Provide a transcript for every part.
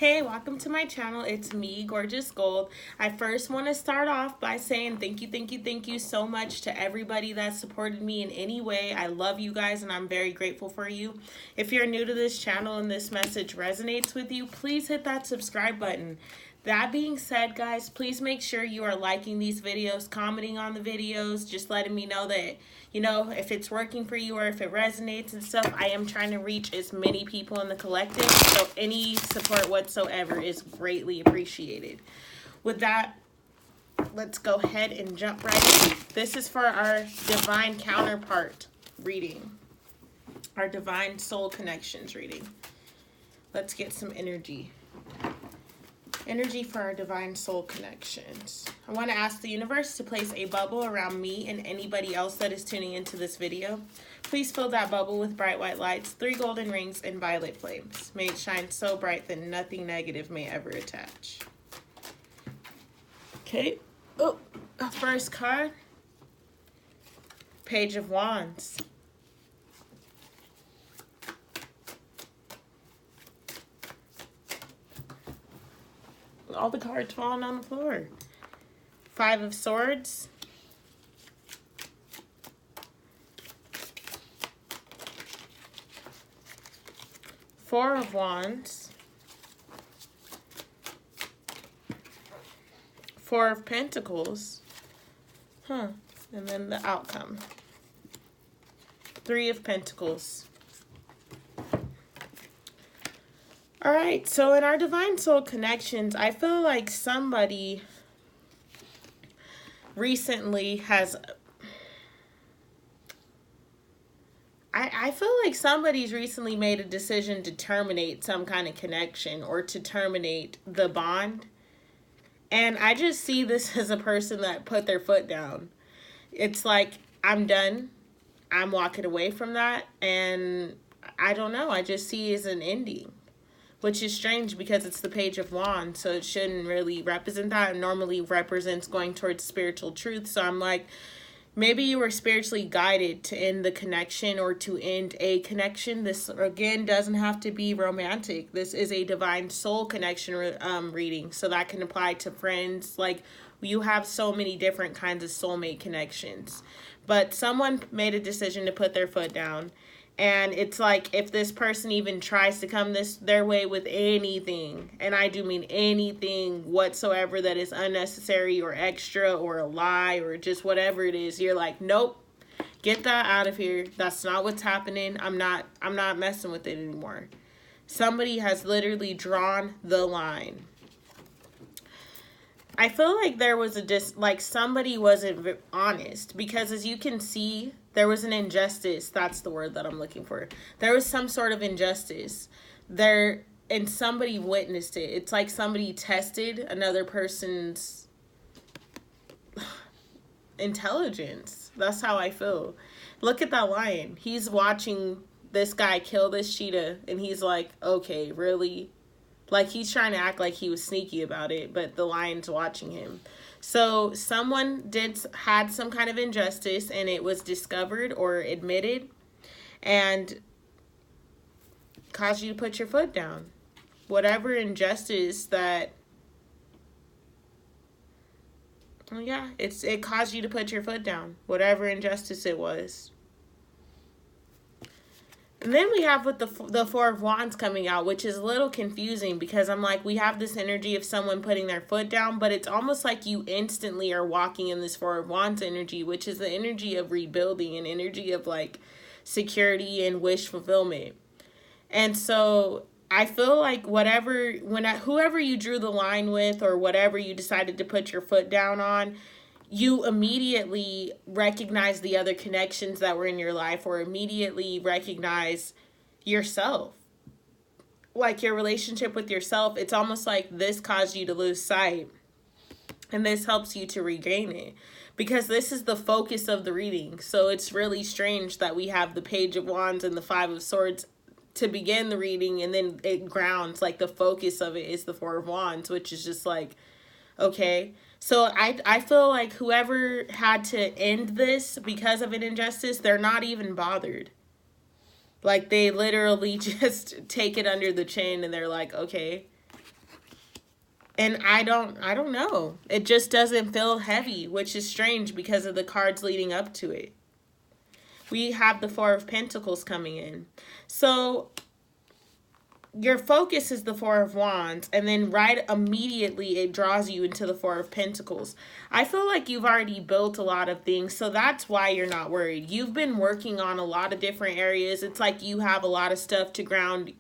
Hey, welcome to my channel. It's me, Gorgeous Gold. I first want to start off by saying thank you so much to everybody that supported me in any way. I love you guys and I'm very grateful for you. If you're new to this channel and this message resonates with you, please hit that subscribe button. That being said, guys, please make sure you are liking these videos, commenting on the videos, just letting me know that, you know, if it's working for you or if it resonates and stuff. I am trying to reach as many people in the collective, so any support whatsoever is greatly appreciated. With that, let's go ahead and jump right in. This is for our divine counterpart reading, our divine soul connections reading. Let's get some energy. Energy for our divine soul connections. I want to ask the universe to place a bubble around me and anybody else that is tuning into this video. Please fill that bubble with bright white lights, 3 golden rings, and violet flames. May it shine so bright that nothing negative may ever attach. Okay. Oh, first card. Page of Wands. All the cards falling on the floor. 5 of Swords. 4 of Wands. 4 of Pentacles. And then the outcome. 3 of Pentacles. All right, so in our divine soul connections, I feel like somebody recently has, I feel like somebody's recently made a decision to terminate some kind of connection or to terminate the bond. And I just see this as a person that put their foot down. It's like, I'm done. I'm walking away from that. And I don't know, I just see it as an ending. Which is strange because it's the Page of Wands, so it shouldn't really represent that. It normally represents going towards spiritual truth. So I'm like, maybe you were spiritually guided to end the connection or to end a connection. This, again, doesn't have to be romantic. This is a divine soul connection reading, so that can apply to friends. Like, you have so many different kinds of soulmate connections. But someone made a decision to put their foot down. And it's like, if this person even tries to come their way with anything, and I do mean anything whatsoever that is unnecessary or extra or a lie or just whatever it is, you're like, nope, get that out of here. That's not what's happening. I'm not messing with it anymore. Somebody has literally drawn the line. I feel like there was somebody wasn't honest, because as you can see, there was an injustice. That's the word that I'm looking for. There was some sort of injustice there, and somebody witnessed it. It's like somebody tested another person's intelligence. That's how I feel. Look at that lion. He's watching this guy kill this cheetah, and he's like, okay, really? Like, he's trying to act like he was sneaky about it, but the lion's watching him. So someone had some kind of injustice, and it was discovered or admitted and caused you to put your foot down. Whatever injustice that, yeah, it caused you to put your foot down. Whatever injustice it was. And then we have with the 4 of Wands coming out, which is a little confusing, because I'm like, we have this energy of someone putting their foot down, but it's almost like you instantly are walking in this 4 of Wands energy, which is the energy of rebuilding, an energy of like security and wish fulfillment. And so I feel like whoever you drew the line with, or whatever you decided to put your foot down on, you immediately recognize the other connections that were in your life, or immediately recognize yourself. Like your relationship with yourself, it's almost like this caused you to lose sight, and this helps you to regain it, because this is the focus of the reading. So it's really strange that we have the Page of Wands and the 5 of Swords to begin the reading, and then it grounds, like the focus of it is the 4 of Wands, which is just like, okay. So I feel like whoever had to end this because of an injustice, they're not even bothered. Like, they literally just take it under the chin and they're like, okay, And I don't know. It just doesn't feel heavy, which is strange because of the cards leading up to it. We have the Four of Pentacles coming in. So your focus is the Four of Wands, and then right immediately it draws you into the Four of Pentacles. I feel like you've already built a lot of things, so that's why you're not worried. You've been working on a lot of different areas. It's like you have a lot of stuff to ground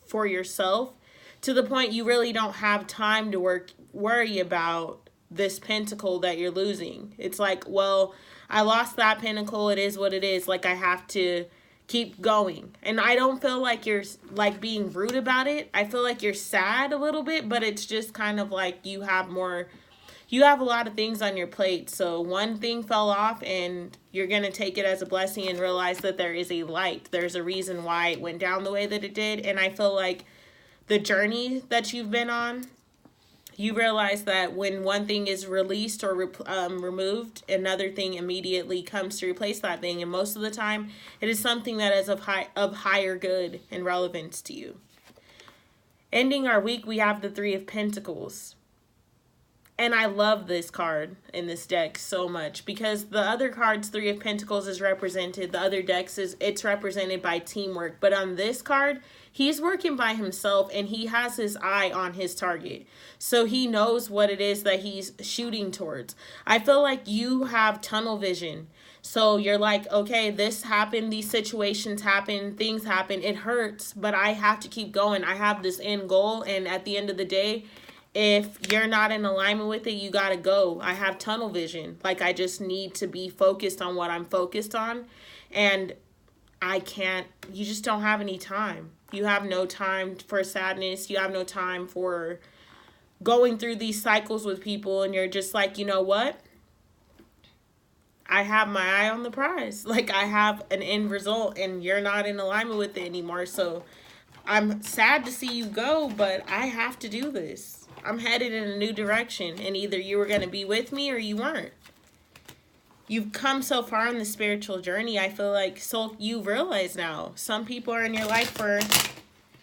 for yourself, to the point you really don't have time to worry about this pentacle that you're losing. It's like, well, I lost that pentacle. It is what it is. Like, I have to keep going. And I don't feel like you're like being rude about it. I feel like you're sad a little bit, but it's just kind of like you have a lot of things on your plate. So one thing fell off and you're going to take it as a blessing and realize that there is a light. There's a reason why it went down the way that it did. And I feel like the journey that you've been on, you realize that when one thing is released or removed, another thing immediately comes to replace that thing. And most of the time, it is something that is of higher good and relevance to you. Ending our week, we have the Three of Pentacles. And I love this card in this deck so much because the other cards, Three of Pentacles is represented. The other decks, it's represented by teamwork. But on this card, he's working by himself and he has his eye on his target. So he knows what it is that he's shooting towards. I feel like you have tunnel vision. So you're like, okay, this happened, these situations happen, things happen, it hurts, but I have to keep going. I have this end goal, and at the end of the day, if you're not in alignment with it, you gotta go. I have tunnel vision. Like, I just need to be focused on what I'm focused on. And you just don't have any time. You have no time for sadness. You have no time for going through these cycles with people. And you're just like, you know what? I have my eye on the prize. Like, I have an end result and you're not in alignment with it anymore. So I'm sad to see you go, but I have to do this. I'm headed in a new direction, and either you were going to be with me or you weren't. You've come so far on the spiritual journey. I feel like so you realize now some people are in your life for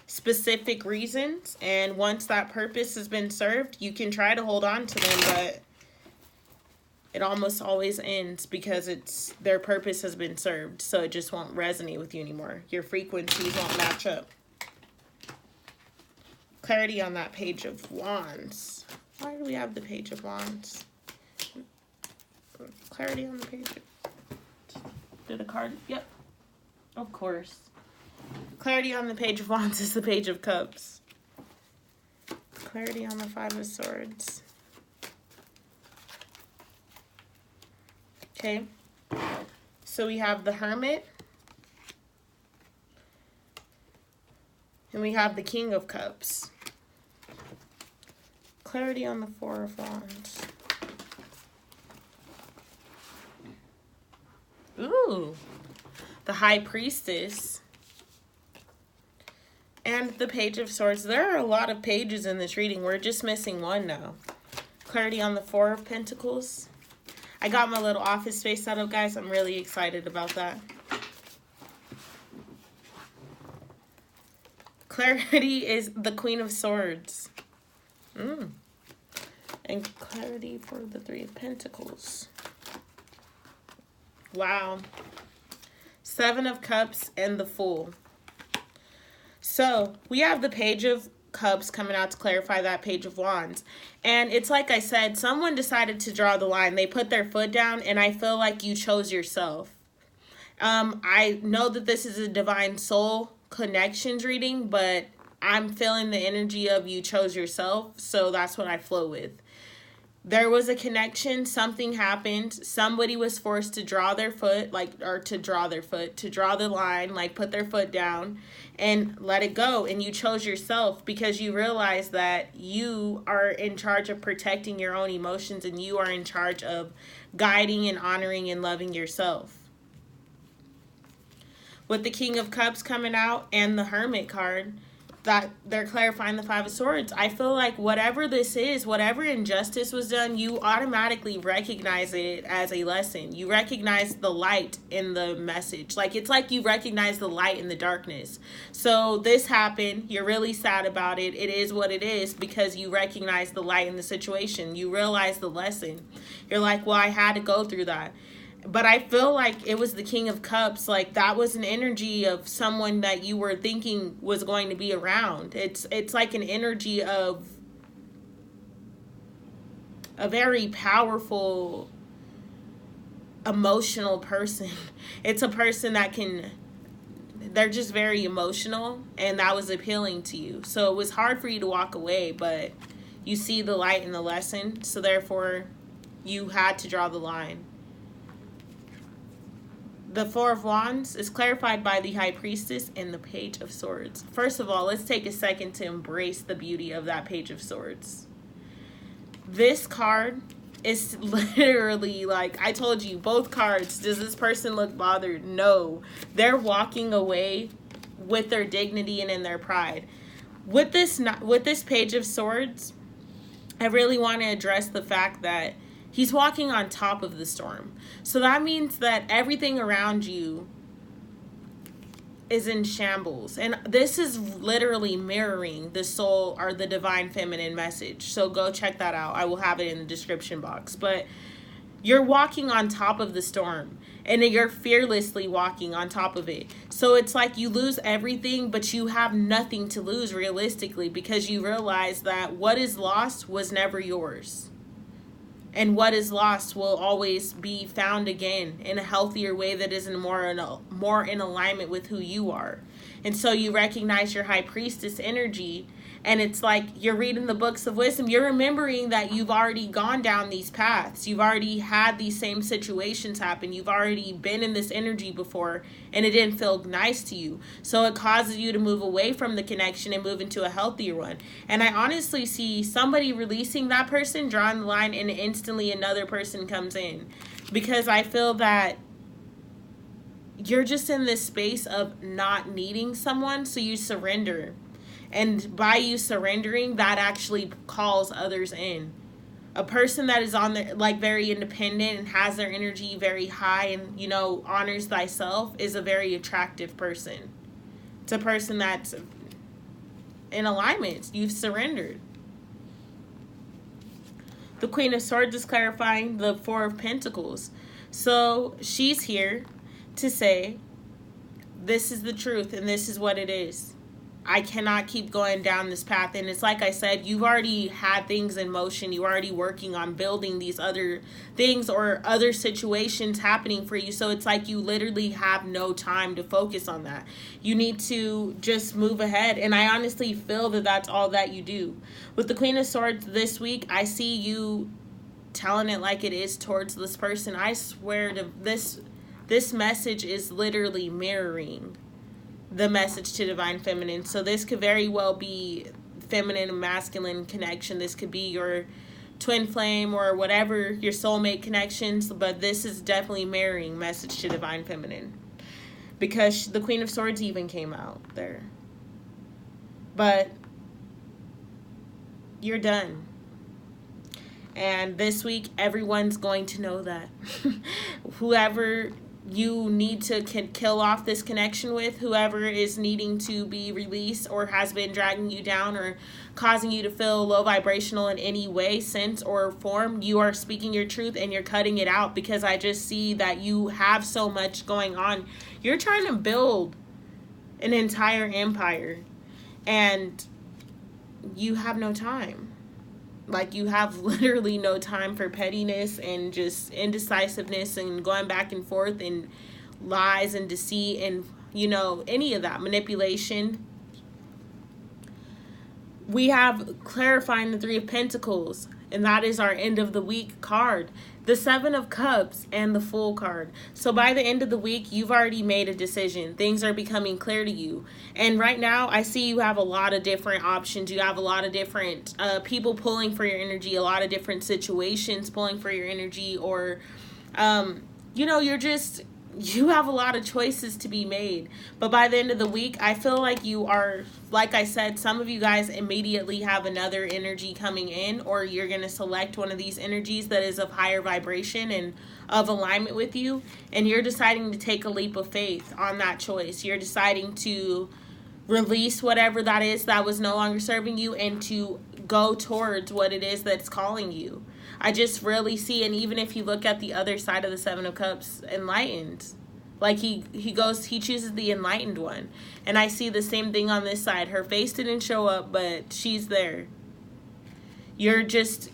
specific reasons, and once that purpose has been served, you can try to hold on to them, but it almost always ends because their purpose has been served, so it just won't resonate with you anymore. Your frequencies won't match up. Clarity on that Page of Wands. Why do we have the Page of Wands? Clarity on the Page of... Did a card? Yep. Of course. Clarity on the Page of Wands is the Page of Cups. Clarity on the Five of Swords. Okay. So we have the Hermit. And we have the King of Cups. Clarity on the Four of Wands. Ooh. The High Priestess. And the Page of Swords. There are a lot of pages in this reading. We're just missing one now. Clarity on the Four of Pentacles. I got my little office space set up, guys. I'm really excited about that. Clarity is the Queen of Swords. And clarity for the Three of Pentacles. Wow. Seven of Cups and the Fool. So we have the Page of Cups coming out to clarify that Page of Wands. And it's like I said, someone decided to draw the line. They put their foot down, and I feel like you chose yourself. I know that this is a divine soul connections reading, but I'm feeling the energy of you chose yourself, so that's what I flow with. There was a connection, something happened, somebody was forced to draw their foot, to draw the line, like put their foot down and let it go, and you chose yourself because you realize that you are in charge of protecting your own emotions, and you are in charge of guiding and honoring and loving yourself. With the King of Cups coming out and the Hermit card, that they're clarifying the Five of Swords. I feel like whatever this is, whatever injustice was done, you automatically recognize it as a lesson. You recognize the light in the message. Like, it's like you recognize the light in the darkness. So this happened. You're really sad about it. It is what it is because you recognize the light in the situation. You realize the lesson. You're like, well, I had to go through that. But I feel like it was the King of Cups. Like, that was an energy of someone that you were thinking was going to be around. It's like an energy of a very powerful, emotional person. It's a person that they're just very emotional, and that was appealing to you. So it was hard for you to walk away, but you see the light in the lesson. So therefore, you had to draw the line. The Four of Wands is clarified by the High Priestess and the Page of Swords. First of all, let's take a second to embrace the beauty of that Page of Swords. This card is literally like, I told you, both cards. Does this person look bothered? No. They're walking away with their dignity and in their pride. With this Page of Swords, I really want to address the fact that he's walking on top of the storm. So that means that everything around you is in shambles. And this is literally mirroring the soul or the divine feminine message. So go check that out. I will have it in the description box. But you're walking on top of the storm, and you're fearlessly walking on top of it. So it's like you lose everything, but you have nothing to lose realistically, because you realize that what is lost was never yours. And what is lost will always be found again in a healthier way that is more in alignment with who you are. And so you recognize your High Priestess energy, and it's like you're reading the books of wisdom. You're remembering that you've already gone down these paths. You've already had these same situations happen. You've already been in this energy before, and it didn't feel nice to you. So it causes you to move away from the connection and move into a healthier one. And I honestly see somebody releasing that person, drawing the line, and instantly another person comes in. Because I feel that you're just in this space of not needing someone, so you surrender. And by you surrendering, that actually calls others in. A person that is on their, like, very independent and has their energy very high and, honors thyself is a very attractive person. It's a person that's in alignment. You've surrendered. The Queen of Swords is clarifying the Four of Pentacles. So she's here to say, this is the truth and this is what it is. I cannot keep going down this path. And it's like I said, you've already had things in motion. You're already working on building these other things or other situations happening for you. So it's like you literally have no time to focus on that. You need to just move ahead. And I honestly feel that that's all that you do. With the Queen of Swords this week, I see you telling it like it is towards this person. I swear to this message is literally mirroring the message to divine feminine. So this could very well be feminine and masculine connection. This could be your twin flame or whatever, your soulmate connections, but this is definitely mirroring message to divine feminine, because the Queen of Swords even came out there. But you're done. And this week, everyone's going to know that. Whoever you need to kill off this connection with, whoever is needing to be released or has been dragging you down or causing you to feel low vibrational in any way, sense, or form, you are speaking your truth and you're cutting it out, because I just see that you have so much going on. You're trying to build an entire empire and you have no time. Like, you have literally no time for pettiness and just indecisiveness and going back and forth and lies and deceit and, any of that manipulation. We have clarifying the Three of Pentacles, and that is our end of the week card. The Seven of Cups and the Fool card. So by the end of the week, you've already made a decision. Things are becoming clear to you. And right now, I see you have a lot of different options. You have a lot of different people pulling for your energy, a lot of different situations pulling for your energy, or, you're just you have a lot of choices to be made. But by the end of the week, I feel like you are, like I said, some of you guys immediately have another energy coming in, or you're going to select one of these energies that is of higher vibration and of alignment with you, and you're deciding to take a leap of faith on that choice. You're deciding to release whatever that is that was no longer serving you and to go towards what it is that's calling you. I just really see, and even if you look at the other side of the Seven of Cups, enlightened. Like he chooses the enlightened one. And I see the same thing on this side. Her face didn't show up, but she's there. You're just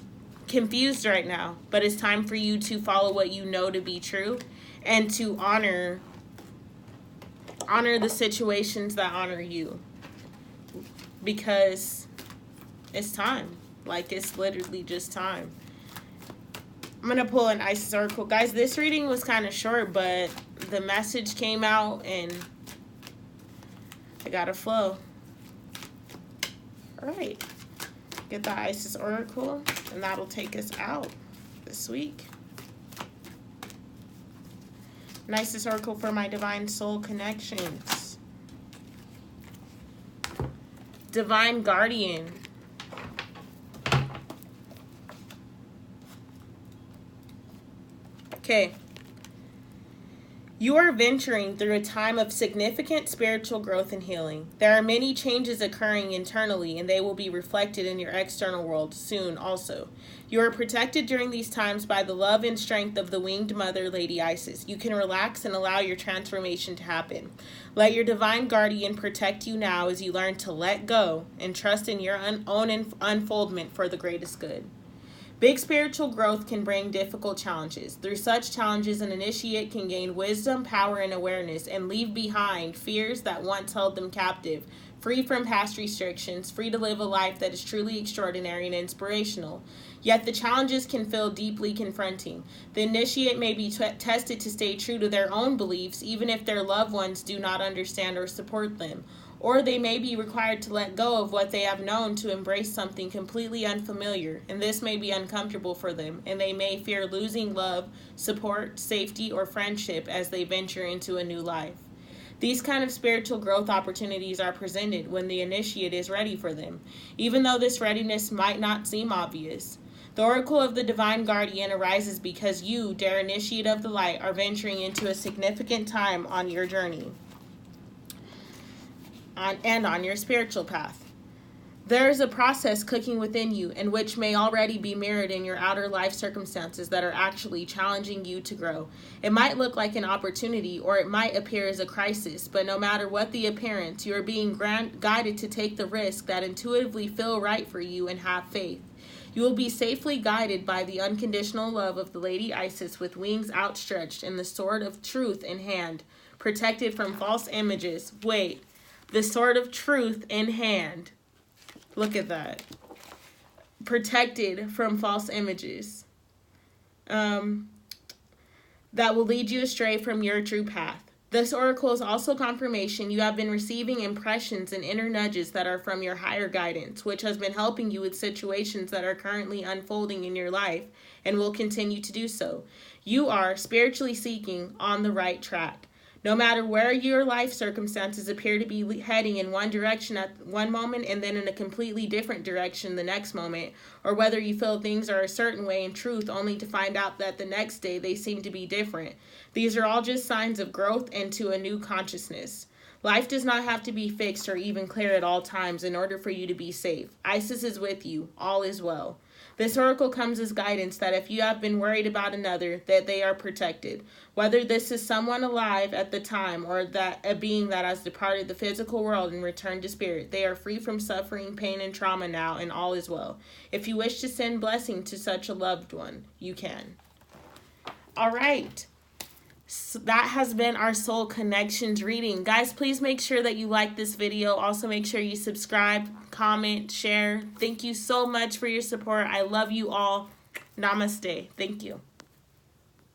confused right now, but it's time for you to follow what you know to be true and to honor the situations that honor you, because it's time. Like, it's literally just time. I'm gonna pull an Isis Oracle. Guys, this reading was kind of short, but the message came out and I gotta flow. All right, get the Isis Oracle, and that'll take us out this week. An Isis Oracle for my divine soul connections. Divine Guardian. Okay. You are venturing through a time of significant spiritual growth and healing. There are many changes occurring internally, and they will be reflected in your external world soon also. You are protected during these times by the love and strength of the winged mother, Lady Isis. You can relax and allow your transformation to happen. Let your divine guardian protect you now as you learn to let go and trust in your own unfoldment for the greatest good. Big spiritual growth can bring difficult challenges. Through such challenges, an initiate can gain wisdom, power, and awareness, and leave behind fears that once held them captive, free from past restrictions, free to live a life that is truly extraordinary and inspirational. Yet the challenges can feel deeply confronting. The initiate may be tested to stay true to their own beliefs, even if their loved ones do not understand or support them. Or they may be required to let go of what they have known to embrace something completely unfamiliar, and this may be uncomfortable for them, and they may fear losing love, support, safety, or friendship as they venture into a new life. These kind of spiritual growth opportunities are presented when the initiate is ready for them, even though this readiness might not seem obvious. The Oracle of the Divine Guardian arises because you, dear initiate of the light, are venturing into a significant time on your journey. On your spiritual path. There is a process cooking within you, and which may already be mirrored in your outer life circumstances that are actually challenging you to grow. It might look like an opportunity, or it might appear as a crisis, but no matter what the appearance, you are being guided to take the risk that intuitively feel right for you and have faith. You will be safely guided by the unconditional love of the Lady Isis with wings outstretched and the sword of truth in hand, protected from false images. Wait. The sword of truth in hand. Look at that. Protected from false images. That will lead you astray from your true path. This oracle is also confirmation you have been receiving impressions and inner nudges that are from your higher guidance, which has been helping you with situations that are currently unfolding in your life and will continue to do so. You are spiritually seeking on the right track. No matter where your life circumstances appear to be heading in one direction at one moment and then in a completely different direction the next moment, or whether you feel things are a certain way in truth only to find out that the next day they seem to be different, these are all just signs of growth into a new consciousness. Life does not have to be fixed or even clear at all times in order for you to be safe. Isis is with you. All is well. This oracle comes as guidance that if you have been worried about another, that they are protected. Whether this is someone alive at the time or that a being that has departed the physical world and returned to spirit, they are free from suffering, pain, and trauma now, and all is well. If you wish to send blessing to such a loved one, you can. All right. So that has been our soul connections reading. Guys, please make sure that you like this video. Also make sure you subscribe, comment, share. Thank you so much for your support. I love you all. Namaste. Thank you.